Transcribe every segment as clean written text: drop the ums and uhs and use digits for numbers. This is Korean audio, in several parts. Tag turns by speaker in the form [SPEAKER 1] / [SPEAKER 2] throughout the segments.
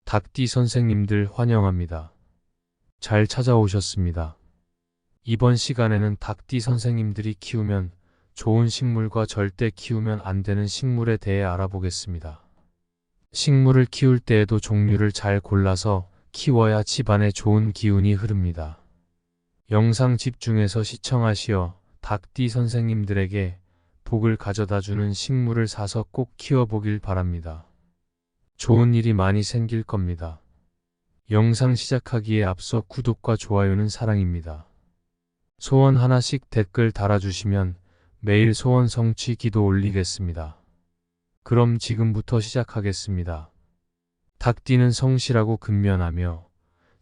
[SPEAKER 1] 닭띠 선생님들 환영합니다. 잘 찾아오셨습니다. 이번 시간에는 닭띠 선생님들이 키우면 좋은 식물과 절대 키우면 안 되는 식물에 대해 알아보겠습니다. 식물을 키울 때에도 종류를 잘 골라서 키워야 집안에 좋은 기운이 흐릅니다. 영상 집중해서 시청하시어 닭띠 선생님들에게 복을 가져다주는 식물을 사서 꼭 키워보길 바랍니다. 좋은 일이 많이 생길 겁니다. 영상 시작하기에 앞서 구독과 좋아요는 사랑입니다. 소원 하나씩 댓글 달아주시면 매일 소원 성취 기도 올리겠습니다. 그럼 지금부터 시작하겠습니다. 닭띠는 성실하고 근면하며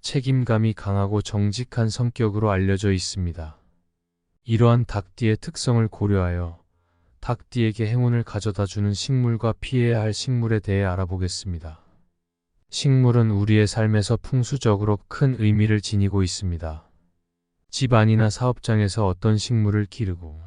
[SPEAKER 1] 책임감이 강하고 정직한 성격으로 알려져 있습니다. 이러한 닭띠의 특성을 고려하여 닭띠에게 행운을 가져다주는 식물과 피해야 할 식물에 대해 알아보겠습니다. 식물은 우리의 삶에서 풍수적으로 큰 의미를 지니고 있습니다. 집안이나 사업장에서 어떤 식물을 기르고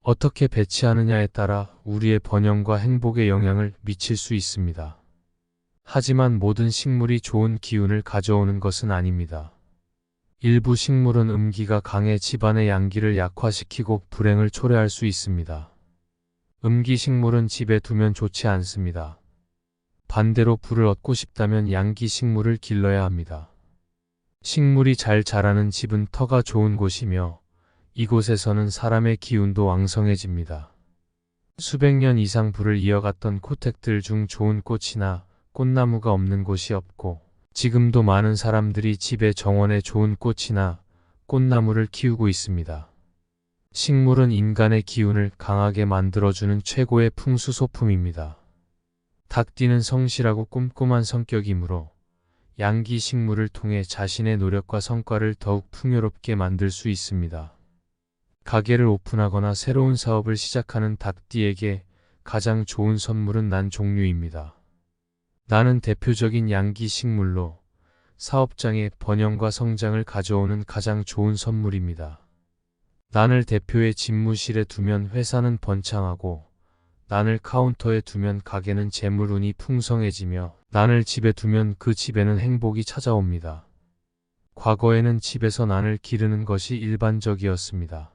[SPEAKER 1] 어떻게 배치하느냐에 따라 우리의 번영과 행복에 영향을 미칠 수 있습니다. 하지만 모든 식물이 좋은 기운을 가져오는 것은 아닙니다. 일부 식물은 음기가 강해 집안의 양기를 약화시키고 불행을 초래할 수 있습니다. 음기 식물은 집에 두면 좋지 않습니다. 반대로 불을 얻고 싶다면 양기 식물을 길러야 합니다. 식물이 잘 자라는 집은 터가 좋은 곳이며 이곳에서는 사람의 기운도 왕성해집니다. 수백 년 이상 불을 이어갔던 고택들 중 좋은 꽃이나 꽃나무가 없는 곳이 없고 지금도 많은 사람들이 집의 정원에 좋은 꽃이나 꽃나무를 키우고 있습니다. 식물은 인간의 기운을 강하게 만들어주는 최고의 풍수소품입니다. 닭띠는 성실하고 꼼꼼한 성격이므로 양기 식물을 통해 자신의 노력과 성과를 더욱 풍요롭게 만들 수 있습니다. 가게를 오픈하거나 새로운 사업을 시작하는 닭띠에게 가장 좋은 선물은 난 종류입니다. 나는 대표적인 양기 식물로 사업장의 번영과 성장을 가져오는 가장 좋은 선물입니다. 난을 대표의 집무실에 두면 회사는 번창하고 난을 카운터에 두면 가게는 재물운이 풍성해지며 난을 집에 두면 그 집에는 행복이 찾아옵니다. 과거에는 집에서 난을 기르는 것이 일반적이었습니다.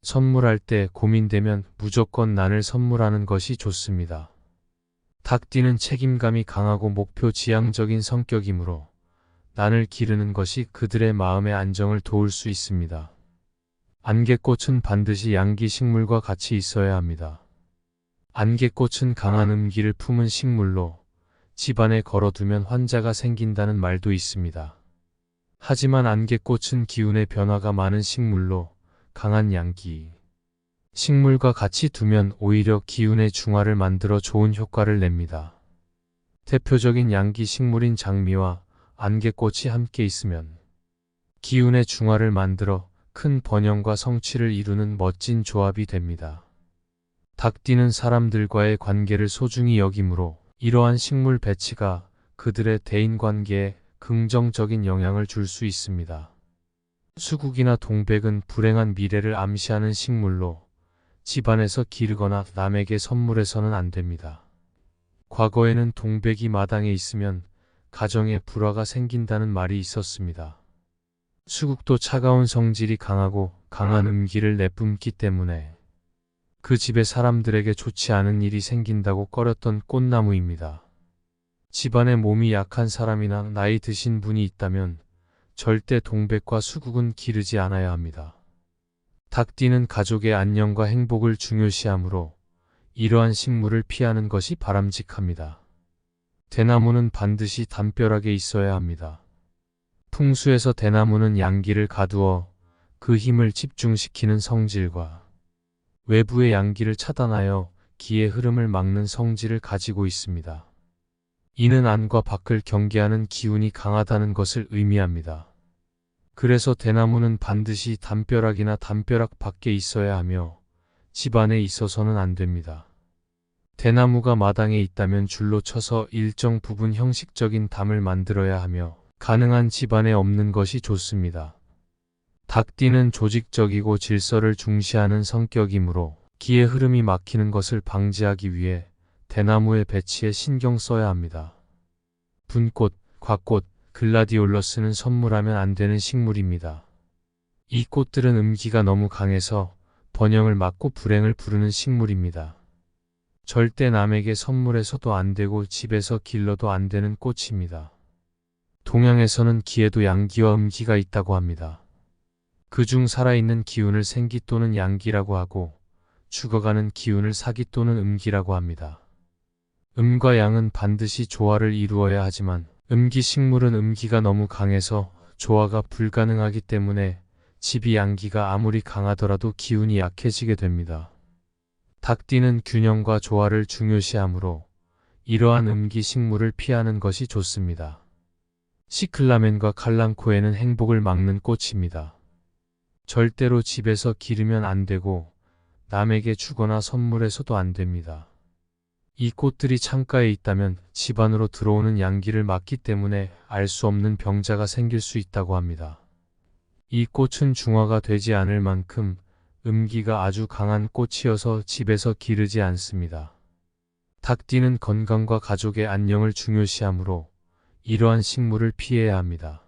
[SPEAKER 1] 선물할 때 고민되면 무조건 난을 선물하는 것이 좋습니다. 닭띠는 책임감이 강하고 목표 지향적인 성격이므로 난을 기르는 것이 그들의 마음의 안정을 도울 수 있습니다. 안개꽃은 반드시 양기 식물과 같이 있어야 합니다. 안개꽃은 강한 음기를 품은 식물로 집안에 걸어두면 환자가 생긴다는 말도 있습니다. 하지만 안개꽃은 기운의 변화가 많은 식물로 강한 양기 식물과 같이 두면 오히려 기운의 중화를 만들어 좋은 효과를 냅니다. 대표적인 양기 식물인 장미와 안개꽃이 함께 있으면 기운의 중화를 만들어 큰 번영과 성취를 이루는 멋진 조합이 됩니다. 닭띠는 사람들과의 관계를 소중히 여기므로 이러한 식물 배치가 그들의 대인관계에 긍정적인 영향을 줄 수 있습니다. 수국이나 동백은 불행한 미래를 암시하는 식물로 집안에서 기르거나 남에게 선물해서는 안 됩니다. 과거에는 동백이 마당에 있으면 가정에 불화가 생긴다는 말이 있었습니다. 수국도 차가운 성질이 강하고 강한 음기를 내뿜기 때문에 그 집의 사람들에게 좋지 않은 일이 생긴다고 꺼렸던 꽃나무입니다. 집안에 몸이 약한 사람이나 나이 드신 분이 있다면 절대 동백과 수국은 기르지 않아야 합니다. 닭띠는 가족의 안녕과 행복을 중요시하므로 이러한 식물을 피하는 것이 바람직합니다. 대나무는 반드시 담벼락에 있어야 합니다. 풍수에서 대나무는 양기를 가두어 그 힘을 집중시키는 성질과 외부의 양기를 차단하여 기의 흐름을 막는 성질을 가지고 있습니다. 이는 안과 밖을 경계하는 기운이 강하다는 것을 의미합니다. 그래서 대나무는 반드시 담벼락이나 담벼락 밖에 있어야 하며 집 안에 있어서는 안 됩니다. 대나무가 마당에 있다면 줄로 쳐서 일정 부분 형식적인 담을 만들어야 하며 가능한 집 안에 없는 것이 좋습니다. 닭띠는 조직적이고 질서를 중시하는 성격이므로 기의 흐름이 막히는 것을 방지하기 위해 대나무의 배치에 신경 써야 합니다. 분꽃, 곽꽃, 글라디올러스는 선물하면 안 되는 식물입니다. 이 꽃들은 음기가 너무 강해서 번영을 막고 불행을 부르는 식물입니다. 절대 남에게 선물해서도 안 되고 집에서 길러도 안 되는 꽃입니다. 동양에서는 기에도 양기와 음기가 있다고 합니다. 그중 살아있는 기운을 생기 또는 양기라고 하고 죽어가는 기운을 사기 또는 음기라고 합니다. 음과 양은 반드시 조화를 이루어야 하지만 음기 식물은 음기가 너무 강해서 조화가 불가능하기 때문에 집이 양기가 아무리 강하더라도 기운이 약해지게 됩니다. 닭띠는 균형과 조화를 중요시하므로 이러한 음기 식물을 피하는 것이 좋습니다. 시클라멘과 칼랑코에는 행복을 막는 꽃입니다. 절대로 집에서 기르면 안 되고 남에게 주거나 선물해서도 안 됩니다. 이 꽃들이 창가에 있다면 집 안으로 들어오는 양기를 막기 때문에 알 수 없는 병자가 생길 수 있다고 합니다. 이 꽃은 중화가 되지 않을 만큼 음기가 아주 강한 꽃이어서 집에서 기르지 않습니다. 닭띠는 건강과 가족의 안녕을 중요시하므로 이러한 식물을 피해야 합니다.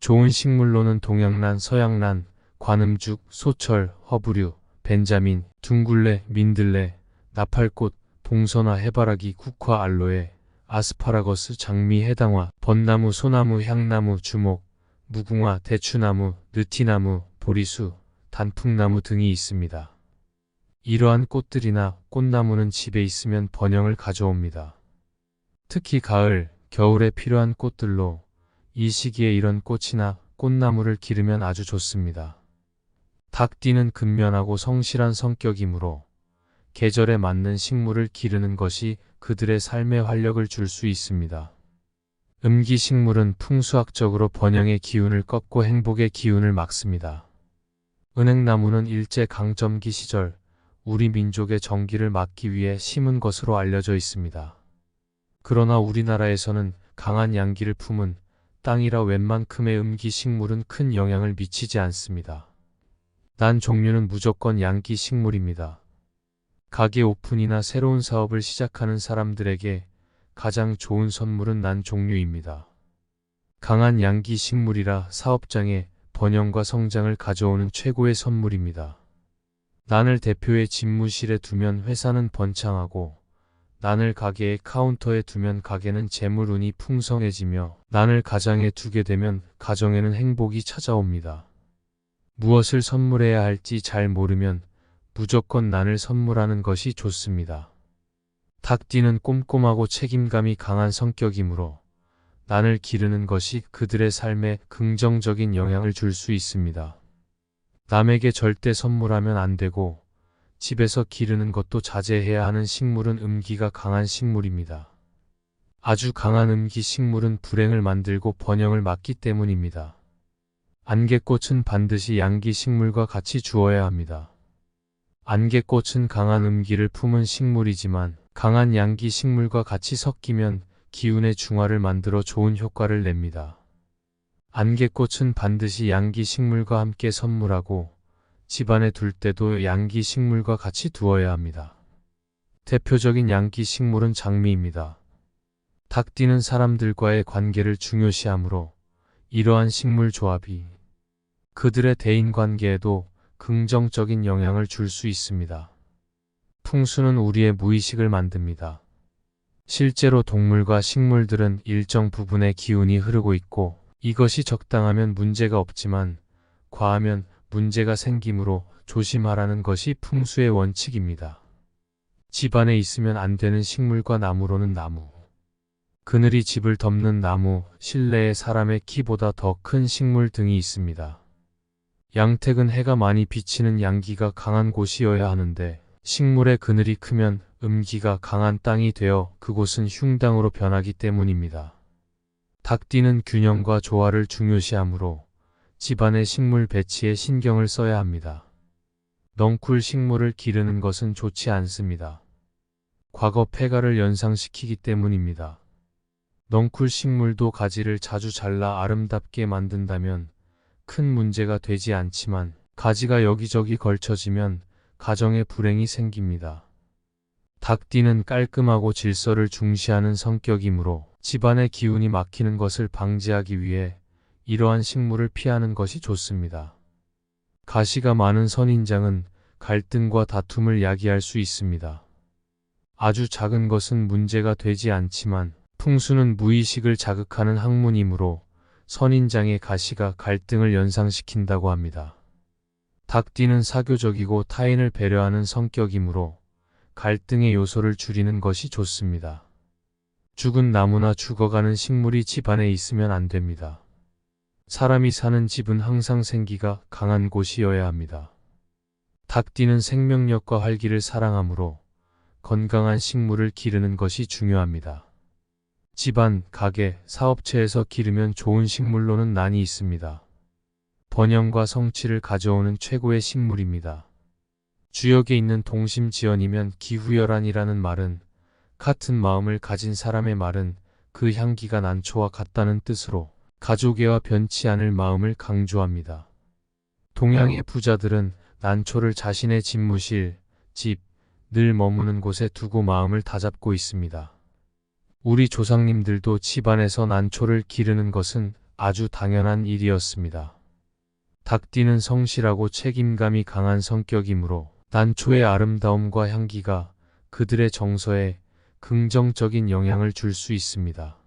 [SPEAKER 1] 좋은 식물로는 동양란, 서양란, 관음죽, 소철, 허브류, 벤자민, 둥굴레, 민들레, 나팔꽃, 동서나 해바라기, 국화, 알로에, 아스파라거스, 장미, 해당화, 벚나무, 소나무, 향나무, 주목, 무궁화, 대추나무, 느티나무, 보리수, 단풍나무 등이 있습니다. 이러한 꽃들이나 꽃나무는 집에 있으면 번영을 가져옵니다. 특히 가을, 겨울에 필요한 꽃들로 이 시기에 이런 꽃이나 꽃나무를 기르면 아주 좋습니다. 닭띠는 근면하고 성실한 성격이므로 계절에 맞는 식물을 기르는 것이 그들의 삶에 활력을 줄 수 있습니다. 음기 식물은 풍수학적으로 번영의 기운을 꺾고 행복의 기운을 막습니다. 은행나무는 일제강점기 시절 우리 민족의 정기를 막기 위해 심은 것으로 알려져 있습니다. 그러나 우리나라에서는 강한 양기를 품은 땅이라 웬만큼의 음기 식물은 큰 영향을 미치지 않습니다. 난 종류는 무조건 양기 식물입니다. 가게 오픈이나 새로운 사업을 시작하는 사람들에게 가장 좋은 선물은 난 종류입니다. 강한 양기 식물이라 사업장에 번영과 성장을 가져오는 최고의 선물입니다. 난을 대표의 집무실에 두면 회사는 번창하고 난을 가게의 카운터에 두면 가게는 재물운이 풍성해지며 난을 가장에 두게 되면 가정에는 행복이 찾아옵니다. 무엇을 선물해야 할지 잘 모르면 무조건 난을 선물하는 것이 좋습니다. 닭띠는 꼼꼼하고 책임감이 강한 성격이므로 난을 기르는 것이 그들의 삶에 긍정적인 영향을 줄 수 있습니다. 남에게 절대 선물하면 안 되고 집에서 기르는 것도 자제해야 하는 식물은 음기가 강한 식물입니다. 아주 강한 음기 식물은 불행을 만들고 번영을 막기 때문입니다. 안개꽃은 반드시 양기 식물과 같이 주어야 합니다. 안개꽃은 강한 음기를 품은 식물이지만 강한 양기 식물과 같이 섞이면 기운의 중화를 만들어 좋은 효과를 냅니다. 안개꽃은 반드시 양기 식물과 함께 선물하고 집안에 둘 때도 양기 식물과 같이 두어야 합니다. 대표적인 양기 식물은 장미입니다. 닭띠는 사람들과의 관계를 중요시하므로 이러한 식물 조합이 그들의 대인관계에도 긍정적인 영향을 줄 수 있습니다. 풍수는 우리의 무의식을 만듭니다. 실제로 동물과 식물들은 일정 부분의 기운이 흐르고 있고 이것이 적당하면 문제가 없지만 과하면 문제가 생기므로 조심하라는 것이 풍수의 원칙입니다. 집안에 있으면 안 되는 식물과 나무로는 나무, 그늘이 집을 덮는 나무, 실내에 사람의 키보다 더 큰 식물 등이 있습니다. 양택은 해가 많이 비치는 양기가 강한 곳이어야 하는데 식물의 그늘이 크면 음기가 강한 땅이 되어 그곳은 흉당으로 변하기 때문입니다. 닭띠는 균형과 조화를 중요시하므로 집안의 식물 배치에 신경을 써야 합니다. 넝쿨 식물을 기르는 것은 좋지 않습니다. 과거 폐가를 연상시키기 때문입니다. 넝쿨 식물도 가지를 자주 잘라 아름답게 만든다면 큰 문제가 되지 않지만 가지가 여기저기 걸쳐지면 가정에 불행이 생깁니다. 닭띠는 깔끔하고 질서를 중시하는 성격이므로 집안의 기운이 막히는 것을 방지하기 위해 이러한 식물을 피하는 것이 좋습니다. 가시가 많은 선인장은 갈등과 다툼을 야기할 수 있습니다. 아주 작은 것은 문제가 되지 않지만 풍수는 무의식을 자극하는 학문이므로 선인장의 가시가 갈등을 연상시킨다고 합니다. 닭띠는 사교적이고 타인을 배려하는 성격이므로 갈등의 요소를 줄이는 것이 좋습니다. 죽은 나무나 죽어가는 식물이 집안에 있으면 안 됩니다. 사람이 사는 집은 항상 생기가 강한 곳이어야 합니다. 닭띠는 생명력과 활기를 사랑하므로 건강한 식물을 기르는 것이 중요합니다. 집안, 가게, 사업체에서 기르면 좋은 식물로는 난이 있습니다. 번영과 성취를 가져오는 최고의 식물입니다. 주역에 있는 동심지연이면 기후열한이라는 말은 같은 마음을 가진 사람의 말은 그 향기가 난초와 같다는 뜻으로 가족애와 변치 않을 마음을 강조합니다. 동양의 부자들은 난초를 자신의 집무실, 집, 늘 머무는 곳에 두고 마음을 다잡고 있습니다. 우리 조상님들도 집안에서 난초를 기르는 것은 아주 당연한 일이었습니다. 닭띠는 성실하고 책임감이 강한 성격이므로 난초의 아름다움과 향기가 그들의 정서에 긍정적인 영향을 줄 수 있습니다.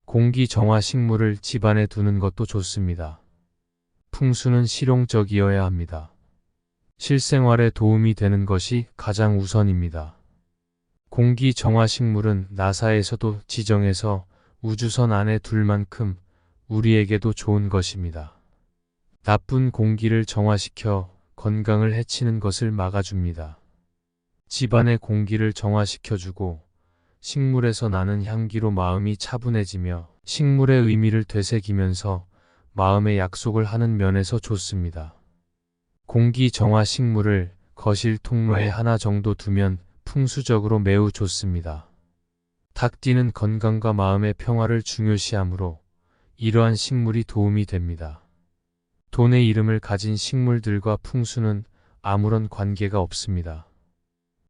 [SPEAKER 1] 공기 정화 식물을 집안에 두는 것도 좋습니다. 풍수는 실용적이어야 합니다. 실생활에 도움이 되는 것이 가장 우선입니다. 공기 정화 식물은 나사에서도 지정해서 우주선 안에 둘 만큼 우리에게도 좋은 것입니다. 나쁜 공기를 정화시켜 건강을 해치는 것을 막아줍니다. 집안의 공기를 정화시켜주고 식물에서 나는 향기로 마음이 차분해지며 식물의 의미를 되새기면서 마음의 약속을 하는 면에서 좋습니다. 공기 정화 식물을 거실 통로에 하나 정도 두면 풍수적으로 매우 좋습니다. 닭띠는 건강과 마음의 평화를 중요시하므로 이러한 식물이 도움이 됩니다. 돈의 이름을 가진 식물들과 풍수는 아무런 관계가 없습니다.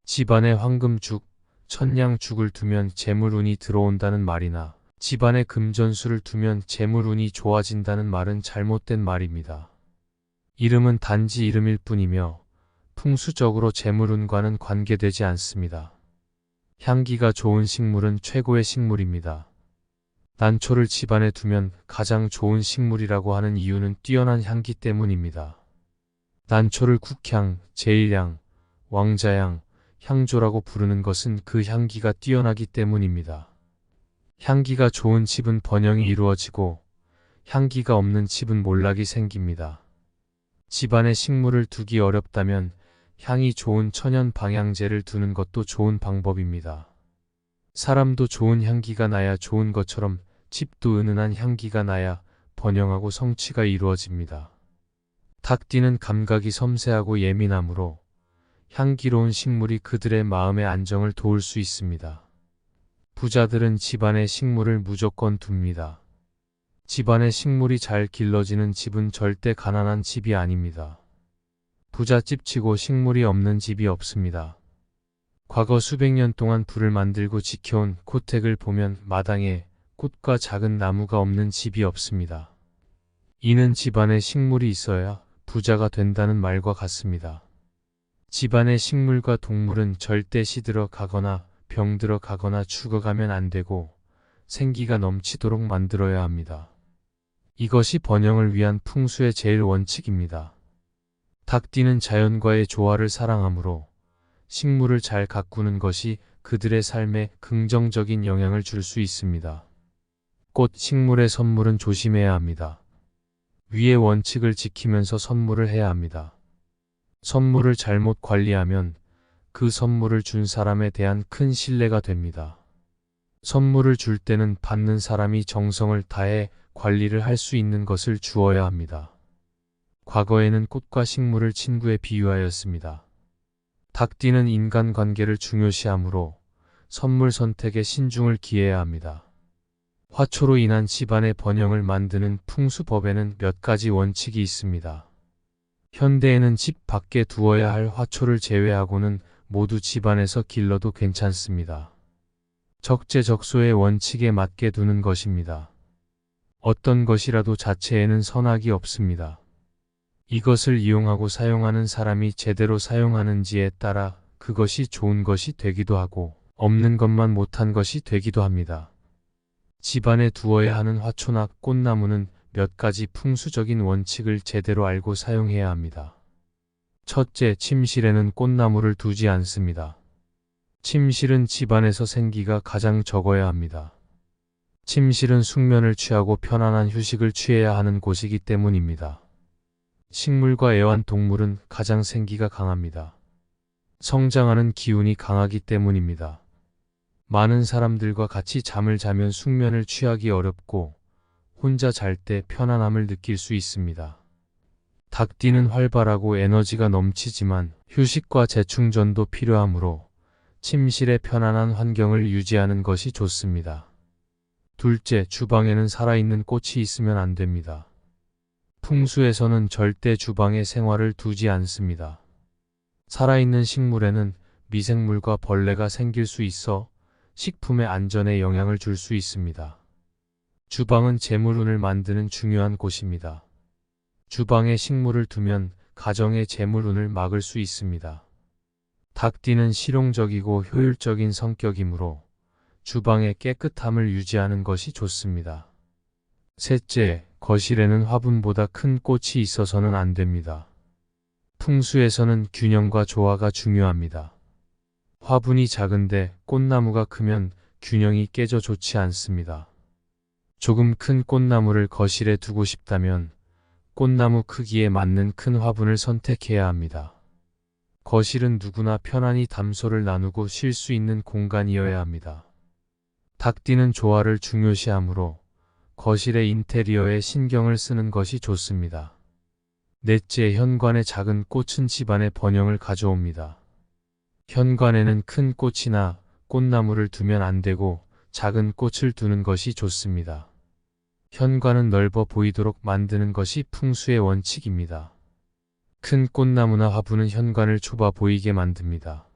[SPEAKER 1] 집안에 황금죽, 천냥죽을 두면 재물운이 들어온다는 말이나 집안에 금전수를 두면 재물운이 좋아진다는 말은 잘못된 말입니다. 이름은 단지 이름일 뿐이며 풍수적으로 재물운과는 관계되지 않습니다. 향기가 좋은 식물은 최고의 식물입니다. 난초를 집안에 두면 가장 좋은 식물이라고 하는 이유는 뛰어난 향기 때문입니다. 난초를 국향, 제일향, 왕자향, 향조라고 부르는 것은 그 향기가 뛰어나기 때문입니다. 향기가 좋은 집은 번영이 이루어지고 향기가 없는 집은 몰락이 생깁니다. 집안에 식물을 두기 어렵다면 향이 좋은 천연 방향제를 두는 것도 좋은 방법입니다. 사람도 좋은 향기가 나야 좋은 것처럼 집도 은은한 향기가 나야 번영하고 성취가 이루어집니다. 닭띠는 감각이 섬세하고 예민하므로 향기로운 식물이 그들의 마음의 안정을 도울 수 있습니다. 부자들은 집안에 식물을 무조건 둡니다. 집안에 식물이 잘 길러지는 집은 절대 가난한 집이 아닙니다. 부잣집치고 식물이 없는 집이 없습니다. 과거 수백 년 동안 불을 만들고 지켜온 고택을 보면 마당에 꽃과 작은 나무가 없는 집이 없습니다. 이는 집안에 식물이 있어야 부자가 된다는 말과 같습니다. 집안의 식물과 동물은 절대 시들어 가거나 병들어 가거나 죽어가면 안 되고 생기가 넘치도록 만들어야 합니다. 이것이 번영을 위한 풍수의 제일 원칙입니다. 닭띠는 자연과의 조화를 사랑하므로 식물을 잘 가꾸는 것이 그들의 삶에 긍정적인 영향을 줄 수 있습니다. 꽃, 식물의 선물은 조심해야 합니다. 위의 원칙을 지키면서 선물을 해야 합니다. 선물을 잘못 관리하면 그 선물을 준 사람에 대한 큰 신뢰가 됩니다. 선물을 줄 때는 받는 사람이 정성을 다해 관리를 할 수 있는 것을 주어야 합니다. 과거에는 꽃과 식물을 친구에 비유하였습니다. 닭띠는 인간관계를 중요시하므로 선물 선택에 신중을 기해야 합니다. 화초로 인한 집안의 번영을 만드는 풍수법에는 몇 가지 원칙이 있습니다. 현대에는 집 밖에 두어야 할 화초를 제외하고는 모두 집안에서 길러도 괜찮습니다. 적재적소의 원칙에 맞게 두는 것입니다. 어떤 것이라도 자체에는 선악이 없습니다. 이것을 이용하고 사용하는 사람이 제대로 사용하는지에 따라 그것이 좋은 것이 되기도 하고 없는 것만 못한 것이 되기도 합니다. 집안에 두어야 하는 화초나 꽃나무는 몇 가지 풍수적인 원칙을 제대로 알고 사용해야 합니다. 첫째, 침실에는 꽃나무를 두지 않습니다. 침실은 집안에서 생기가 가장 적어야 합니다. 침실은 숙면을 취하고 편안한 휴식을 취해야 하는 곳이기 때문입니다. 식물과 애완동물은 가장 생기가 강합니다. 성장하는 기운이 강하기 때문입니다. 많은 사람들과 같이 잠을 자면 숙면을 취하기 어렵고 혼자 잘 때 편안함을 느낄 수 있습니다. 닭띠는 활발하고 에너지가 넘치지만 휴식과 재충전도 필요하므로 침실의 편안한 환경을 유지하는 것이 좋습니다. 둘째, 주방에는 살아있는 꽃이 있으면 안 됩니다. 풍수에서는 절대 주방에 생화를 두지 않습니다. 살아있는 식물에는 미생물과 벌레가 생길 수 있어 식품의 안전에 영향을 줄 수 있습니다. 주방은 재물운을 만드는 중요한 곳입니다. 주방에 식물을 두면 가정의 재물운을 막을 수 있습니다. 닭띠는 실용적이고 효율적인 성격이므로 주방의 깨끗함을 유지하는 것이 좋습니다. 셋째, 거실에는 화분보다 큰 꽃이 있어서는 안 됩니다. 풍수에서는 균형과 조화가 중요합니다. 화분이 작은데 꽃나무가 크면 균형이 깨져 좋지 않습니다. 조금 큰 꽃나무를 거실에 두고 싶다면 꽃나무 크기에 맞는 큰 화분을 선택해야 합니다. 거실은 누구나 편안히 담소를 나누고 쉴 수 있는 공간이어야 합니다. 닭띠는 조화를 중요시하므로 거실의 인테리어에 신경을 쓰는 것이 좋습니다. 넷째, 현관에 작은 꽃은 집안의 번영을 가져옵니다. 현관에는 큰 꽃이나 꽃나무를 두면 안 되고 작은 꽃을 두는 것이 좋습니다. 현관은 넓어 보이도록 만드는 것이 풍수의 원칙입니다. 큰 꽃나무나 화분은 현관을 좁아 보이게 만듭니다.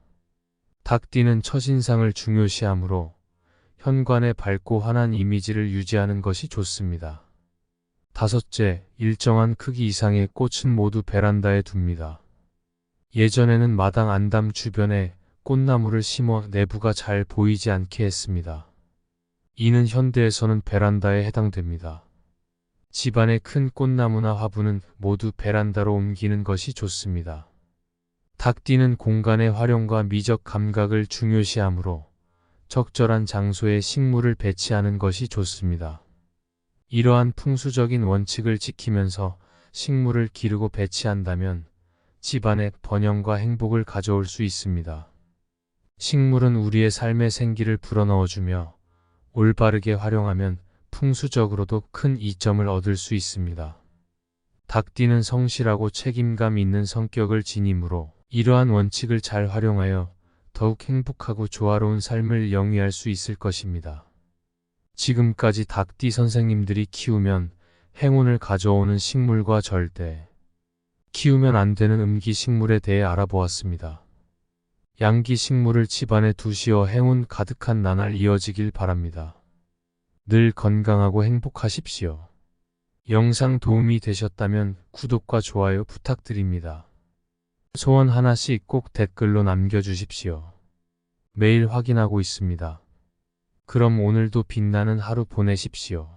[SPEAKER 1] 닭띠는 첫인상을 중요시하므로 현관에 밝고 환한 이미지를 유지하는 것이 좋습니다. 다섯째, 일정한 크기 이상의 꽃은 모두 베란다에 둡니다. 예전에는 마당 안담 주변에 꽃나무를 심어 내부가 잘 보이지 않게 했습니다. 이는 현대에서는 베란다에 해당됩니다. 집안의 큰 꽃나무나 화분은 모두 베란다로 옮기는 것이 좋습니다. 닭띠는 공간의 활용과 미적 감각을 중요시하므로 적절한 장소에 식물을 배치하는 것이 좋습니다. 이러한 풍수적인 원칙을 지키면서 식물을 기르고 배치한다면 집안에 번영과 행복을 가져올 수 있습니다. 식물은 우리의 삶의 생기를 불어넣어주며 올바르게 활용하면 풍수적으로도 큰 이점을 얻을 수 있습니다. 닭띠는 성실하고 책임감 있는 성격을 지니므로 이러한 원칙을 잘 활용하여 더욱 행복하고 조화로운 삶을 영위할 수 있을 것입니다. 지금까지 닭띠 선생님들이 키우면 행운을 가져오는 식물과 절대 키우면 안 되는 음기 식물에 대해 알아보았습니다. 양기 식물을 집안에 두시어 행운 가득한 나날 이어지길 바랍니다. 늘 건강하고 행복하십시오. 영상 도움이 되셨다면 구독과 좋아요 부탁드립니다. 소원 하나씩 꼭 댓글로 남겨주십시오. 매일 확인하고 있습니다. 그럼 오늘도 빛나는 하루 보내십시오.